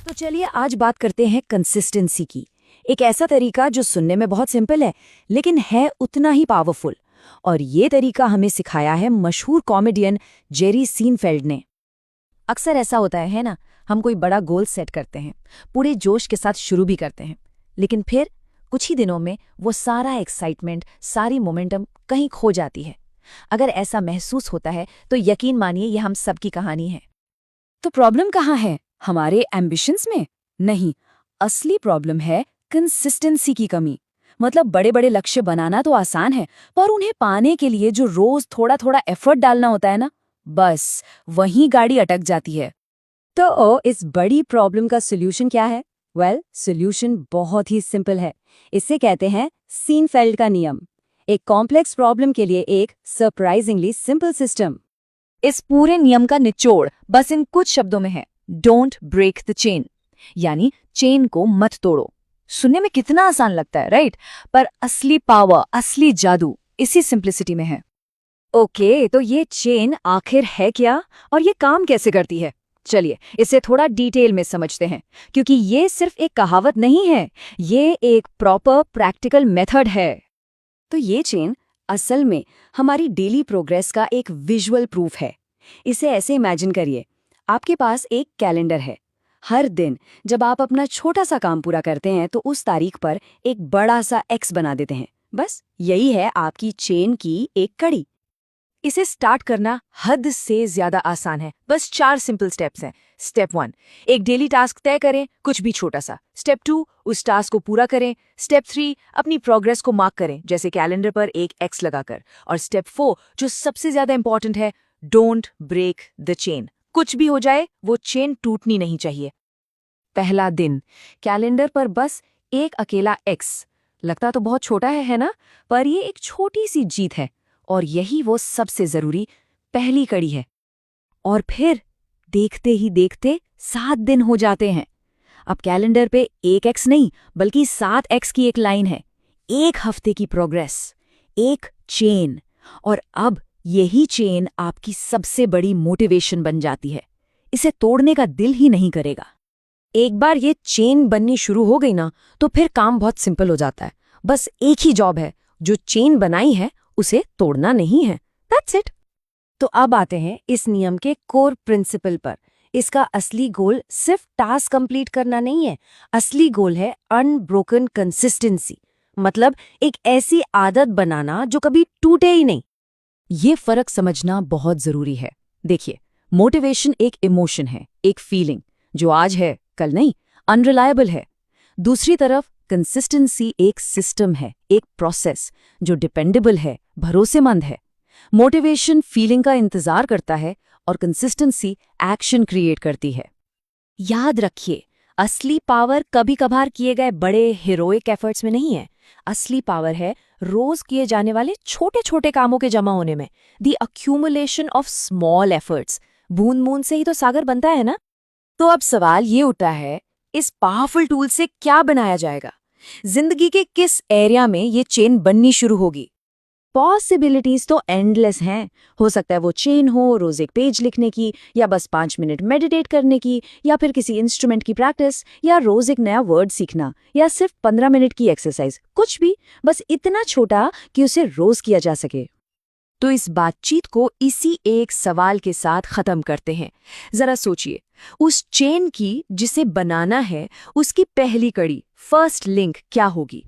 तो चलिए आज बात करते हैं कंसिस्टेंसी की। एक ऐसा तरीका जो सुनने में बहुत सिंपल है लेकिन है उतना ही पावरफुल। और ये तरीका हमें सिखाया है मशहूर कॉमेडियन जेरी सीनफेल्ड ने। अक्सर ऐसा होता है ना, हम कोई बड़ा गोल सेट करते हैं, पूरे जोश के साथ शुरू भी करते हैं, लेकिन फिर कुछ ही दिनों में वो सारा एक्साइटमेंट, सारी मोमेंटम कहीं खो जाती है। अगर ऐसा महसूस होता है तो यकीन मानिए ये हम सबकी कहानी है। तो प्रॉब्लम कहाँ है? हमारे एम्बिशंस में? नहीं, असली प्रॉब्लम है कंसिस्टेंसी की कमी। मतलब बड़े बड़े लक्ष्य बनाना तो आसान है, पर उन्हें पाने के लिए जो रोज थोड़ा थोड़ा एफर्ट डालना होता है ना, बस वहीं गाड़ी अटक जाती है। तो इस बड़ी प्रॉब्लम का सोल्यूशन क्या है? सोल्यूशन बहुत ही सिंपल है। इसे कहते हैं सीनफेल्ड का नियम। एक कॉम्प्लेक्स प्रॉब्लम के लिए एक सरप्राइजिंगली सिंपल सिस्टम। इस पूरे नियम का निचोड़ बस इन कुछ शब्दों में है, डोंट ब्रेक द चेन, यानी चेन को मत तोड़ो। सुनने में कितना आसान लगता है, राइट? पर असली पावर, असली जादू इसी सिंप्लिसिटी में है। ओके, तो ये चेन आखिर है क्या और ये काम कैसे करती है? चलिए इसे थोड़ा डिटेल में समझते हैं, क्योंकि ये सिर्फ एक कहावत नहीं है, ये एक प्रॉपर प्रैक्टिकल मेथड है। तो ये चेन असल में हमारी डेली प्रोग्रेस का एक विजुअल प्रूफ है। इसे ऐसे इमेजिन करिए, आपके पास एक कैलेंडर है। हर दिन जब आप अपना छोटा सा काम पूरा करते हैं तो उस तारीख पर एक बड़ा सा एक्स बना देते हैं। बस यही है आपकी चेन की एक कड़ी। इसे स्टार्ट करना हद से ज्यादा आसान है। बस 4 सिंपल स्टेप्स हैं। स्टेप 1, एक डेली टास्क तय करें, कुछ भी छोटा सा। स्टेप 2, उस टास्क को पूरा करें। स्टेप 3, अपनी प्रोग्रेस को मार्क करें, जैसे कैलेंडर पर एक एक्स लगाकर। और स्टेप 4, जो सबसे ज्यादा इंपॉर्टेंट है, डोंट ब्रेक द चेन। कुछ भी हो जाए वो चेन टूटनी नहीं चाहिए। पहला दिन, कैलेंडर पर बस एक अकेला एक्स। लगता तो बहुत छोटा है ना? पर ये एक छोटी सी जीत है, और यही वो सबसे जरूरी पहली कड़ी है। और फिर देखते ही देखते 7 दिन हो जाते हैं। अब कैलेंडर पे एक एक्स नहीं बल्कि 7 एक्स की एक लाइन है। एक हफ्ते की प्रोग्रेस, एक चेन। और अब यही चेन आपकी सबसे बड़ी मोटिवेशन बन जाती है। इसे तोड़ने का दिल ही नहीं करेगा। एक बार ये चेन बननी शुरू हो गई ना, तो फिर काम बहुत सिंपल हो जाता है। बस एक ही जॉब है, जो चेन बनाई है उसे तोड़ना नहीं है। That's it. तो अब आते हैं इस नियम के कोर प्रिंसिपल पर। इसका असली गोल सिर्फ टास्क कंप्लीट करना नहीं है, असली गोल है अनब्रोकन कंसिस्टेंसी। मतलब एक ऐसी आदत बनाना जो कभी टूटे ही नहीं। ये फर्क समझना बहुत जरूरी है। देखिए, मोटिवेशन एक इमोशन है, एक फीलिंग जो आज है कल नहीं, अनरिलायबल है। दूसरी तरफ कंसिस्टेंसी एक सिस्टम है, एक प्रोसेस जो डिपेंडेबल है, भरोसेमंद है। मोटिवेशन फीलिंग का इंतजार करता है और कंसिस्टेंसी एक्शन क्रिएट करती है। याद रखिए, असली पावर कभी कभार किए गए बड़े हीरोइक एफर्ट्स में नहीं है। असली पावर है रोज किए जाने वाले छोटे छोटे कामों के जमा होने में। The accumulation of small efforts. बूंद बूंद से ही तो सागर बनता है ना? तो अब सवाल ये उठता है, इस पावरफुल टूल से क्या बनाया जाएगा? जिंदगी के किस एरिया में ये चेन बननी शुरू होगी? पॉसिबिलिटीज तो एंडलेस हैं। हो सकता है वो चेन हो रोज एक पेज लिखने की, या बस 5 मिनट मेडिटेट करने की, या फिर किसी इंस्ट्रूमेंट की प्रैक्टिस, या रोज एक नया वर्ड सीखना, या सिर्फ 15 मिनट की एक्सरसाइज। कुछ भी, बस इतना छोटा कि उसे रोज किया जा सके। तो इस बातचीत को इसी एक सवाल के साथ खत्म करते हैं। जरा सोचिए, उस चेन की जिसे बनाना है, उसकी पहली कड़ी, फर्स्ट लिंक क्या होगी?